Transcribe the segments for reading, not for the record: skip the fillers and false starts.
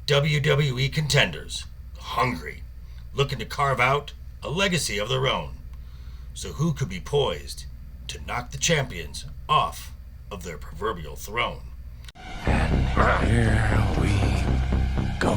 WWE contenders, hungry, looking to carve out a legacy of their own. So who could be poised to knock the champions off of their proverbial throne? And here we go.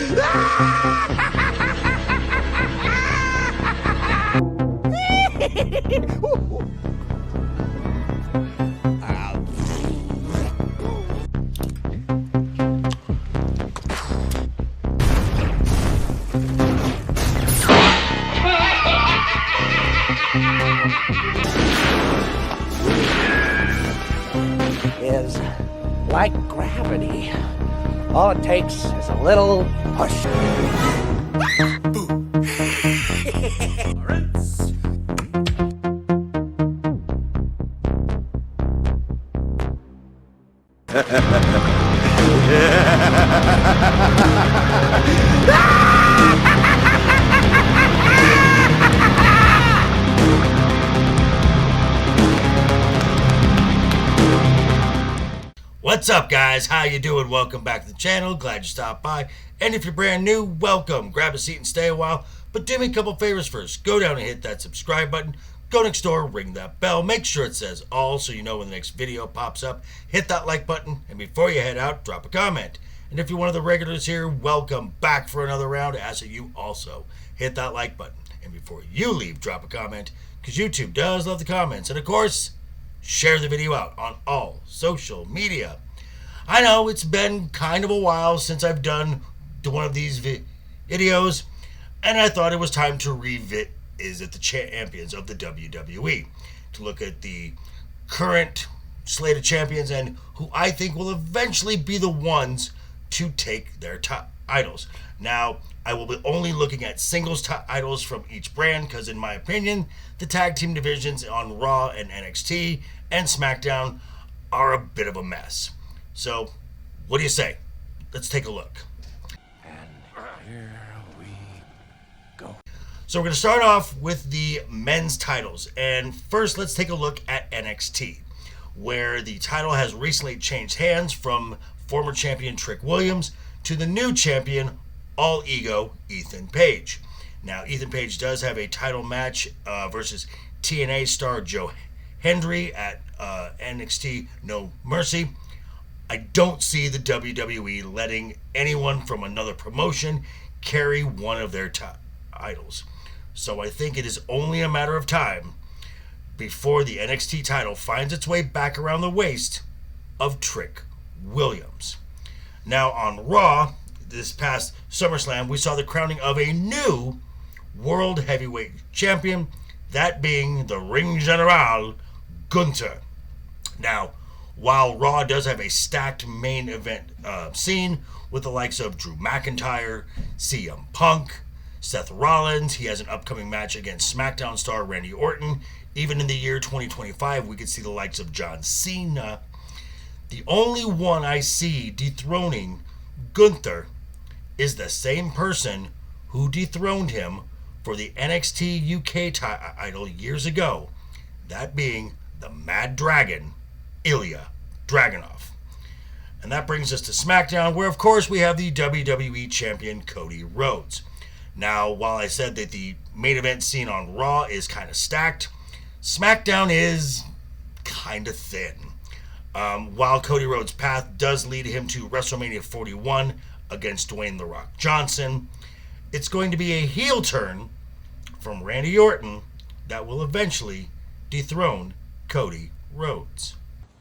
Is like gravity. All it takes is a little push. What's up, guys? How you doing? Welcome back to the channel. Glad you stopped by. And if you're brand new, welcome. Grab a seat and stay a while. But do me a couple favors first. Go down and hit that subscribe button. Go next door, ring that bell. Make sure it says all so you know when the next video pops up. Hit that like button. And before you head out, drop a comment. And if you're one of the regulars here, welcome back for another round. I ask that you also hit that like button. And before you leave, drop a comment, because YouTube does love the comments. And of course, share the video out on all social media. I know it's been kind of a while since I've done one of these videos, and I thought it was time to revisit the champions of the WWE, to look at the current slate of champions and who I think will eventually be the ones to take their titles. Now, I will be only looking at singles titles from each brand, because in my opinion, the tag team divisions on Raw and NXT and Smackdown are a bit of a mess. So, what do you say? Let's take a look. And here we go. So we're going to start off with the men's titles. And first, let's take a look at NXT, where the title has recently changed hands from former champion Trick Williams to the new champion, All Ego, Ethan Page. Now, Ethan Page does have a title match versus TNA star Joe Hendry at NXT No Mercy. I don't see the WWE letting anyone from another promotion carry one of their titles. So I think it is only a matter of time before the NXT title finds its way back around the waist of Trick Williams. Now on Raw, this past SummerSlam, we saw the crowning of a new World Heavyweight Champion, that being the Ring General, Gunther. Now, while Raw does have a stacked main event scene with the likes of Drew McIntyre, CM Punk, Seth Rollins, he has an upcoming match against Smackdown star Randy Orton. Even in the year 2025, we could see the likes of John Cena. The only one I see dethroning Gunther is the same person who dethroned him for the NXT UK title years ago, that being the Mad Dragon, Ilya Dragunov. And that brings us to SmackDown, where of course we have the WWE Champion Cody Rhodes. Now, while I said that the main event scene on Raw is kind of stacked, SmackDown is kind of thin. While Cody Rhodes' path does lead him to WrestleMania 41 against Dwayne "The Rock" Johnson, it's going to be a heel turn from Randy Orton that will eventually dethrone Cody Rhodes.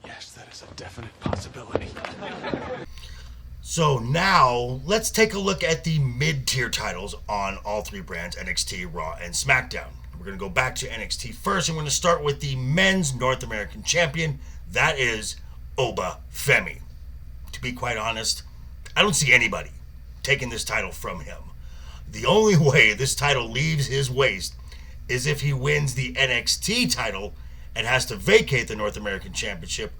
Yes, that is a definite possibility. So now, let's take a look at the mid-tier titles on all three brands, NXT, Raw, and SmackDown. We're going to go back to NXT first, and we're going to start with the men's North American champion. That is Oba Femi. To be quite honest, I don't see anybody taking this title from him. The only way this title leaves his waist is if he wins the NXT title and has to vacate the North American Championship,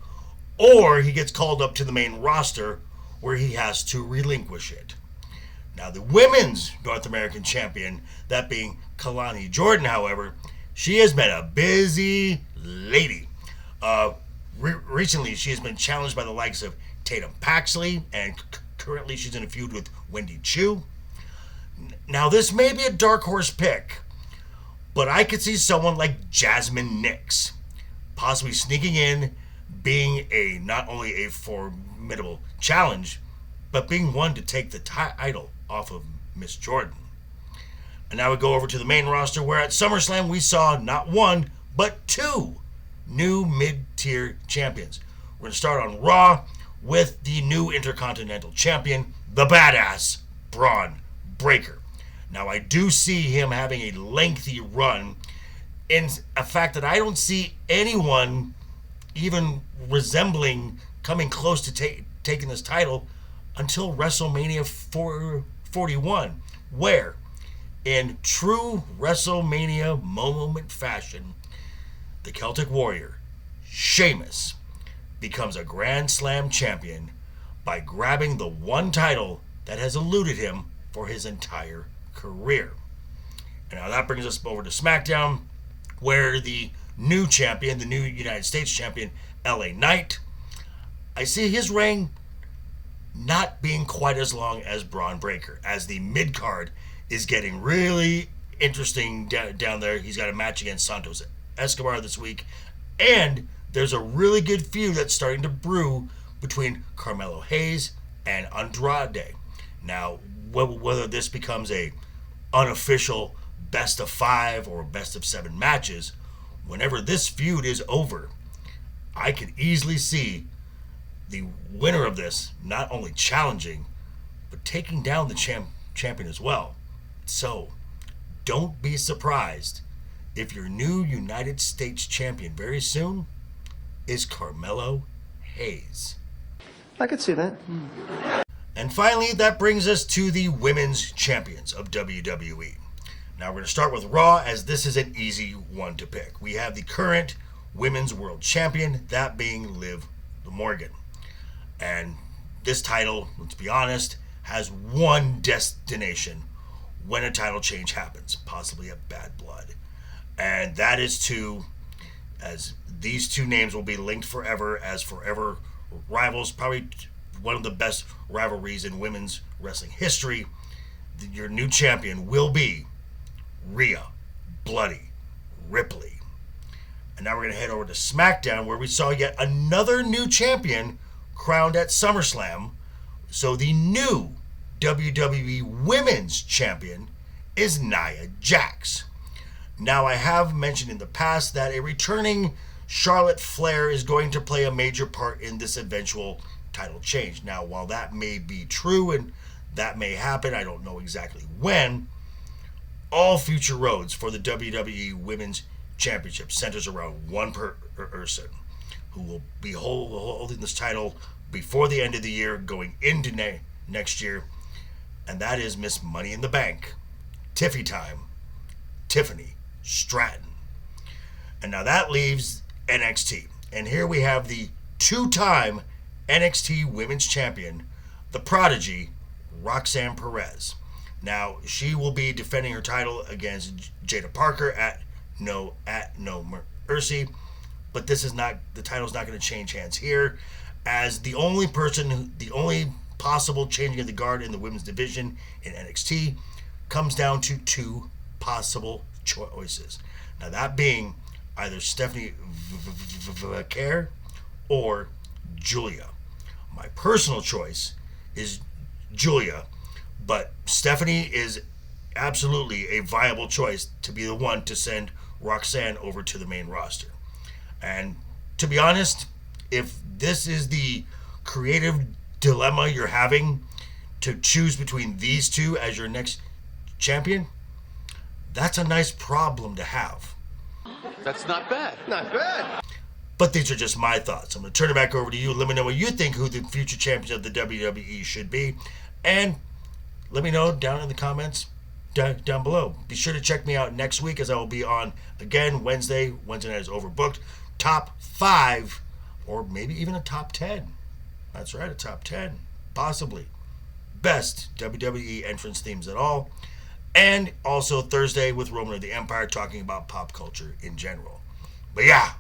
or he gets called up to the main roster where he has to relinquish it. Now, the women's North American champion, that being Kalani Jordan, however, she has been a busy lady. Recently, she has been challenged by the likes of Tatum Paxley, and currently she's in a feud with Wendy Chu. Now, this may be a dark horse pick, but I could see someone like Jasmine Nix possibly sneaking in, being not only a formidable challenge, but being one to take the title off of Miss Jordan. And now we go over to the main roster, where at SummerSlam we saw not one, but two new mid-tier champions. We're going to start on Raw with the new Intercontinental Champion, the badass Braun Breaker. Now, I do see him having a lengthy run, in a fact that I don't see anyone even resembling coming close to taking this title until WrestleMania 41, where, in true WrestleMania moment fashion, the Celtic Warrior, Sheamus, becomes a Grand Slam champion by grabbing the one title that has eluded him for his entire career. And now that brings us over to Smackdown, where the new champion, the new United States champion, LA Knight, I see his reign not being quite as long as Braun Breaker, as the mid-card is getting really interesting down there. He's got a match against Santos Escobar this week, and there's a really good feud that's starting to brew between Carmelo Hayes and Andrade. Now, whether this becomes a unofficial best of 5 or best of 7 matches, whenever this feud is over, I could easily see the winner of this not only challenging, but taking down the champion as well. So, don't be surprised if your new United States champion very soon is Carmelo Hayes. I could see that. And finally, that brings us to the women's champions of WWE. Now we're going to start with Raw, as this is an easy one to pick. We have the current women's world champion, that being Liv Morgan. And this title, let's be honest, has one destination when a title change happens, possibly a Bad Blood. And that is as these two names will be linked forever as forever rivals, probably one of the best rivalries in women's wrestling history. Your new champion will be Rhea Bloody Ripley. And now we're going to head over to SmackDown, where we saw yet another new champion crowned at SummerSlam. So the new WWE Women's Champion is Nia Jax. Now, I have mentioned in the past that a returning Charlotte Flair is going to play a major part in this eventual title change. Now, while that may be true and that may happen, I don't know exactly when, all future roads for the WWE Women's Championship centers around one person who will be holding this title before the end of the year, going into next year, and that is Miss Money in the Bank, Tiffy Time, Tiffany Stratton. And now that leaves NXT. And here we have the two-time NXT Women's Champion, the prodigy, Roxanne Perez. Now, she will be defending her title against Jada Parker at No Mercy, but the title's not going to change hands here, as the only possible changing of the guard in the women's division in NXT comes down to two possible choices. Now, that being either Stephanie Vaquer or Julia. My personal choice is Julia, but Stephanie is absolutely a viable choice to be the one to send Roxanne over to the main roster. And to be honest, if this is the creative dilemma you're having to choose between these two as your next champion, that's a nice problem to have. That's not bad. Not bad. But these are just my thoughts. I'm going to turn it back over to you. Let me know what you think who the future champions of the WWE should be. And let me know down in the comments down below. Be sure to check me out next week, as I will be on again Wednesday. Wednesday night is overbooked. Top 5 or maybe even a top 10. That's right, a top 10. Possibly. Best WWE entrance themes at all. And also Thursday with Roman of the Empire, talking about pop culture in general. But yeah,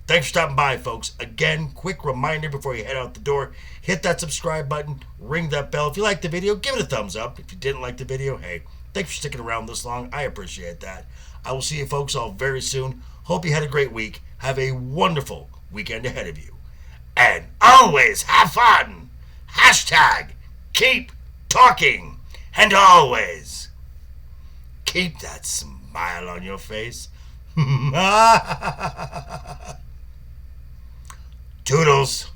Thanks for stopping by, folks. Again, quick reminder before you head out the door, hit that subscribe button, ring that bell. If you liked the video, give it a thumbs up. If you didn't like the video, hey, thanks for sticking around this long. I appreciate that. I will see you folks all very soon. Hope you had a great week. Have a wonderful weekend ahead of you. And always have fun. Hashtag keep talking. And always keep that smile on your face. Toodles.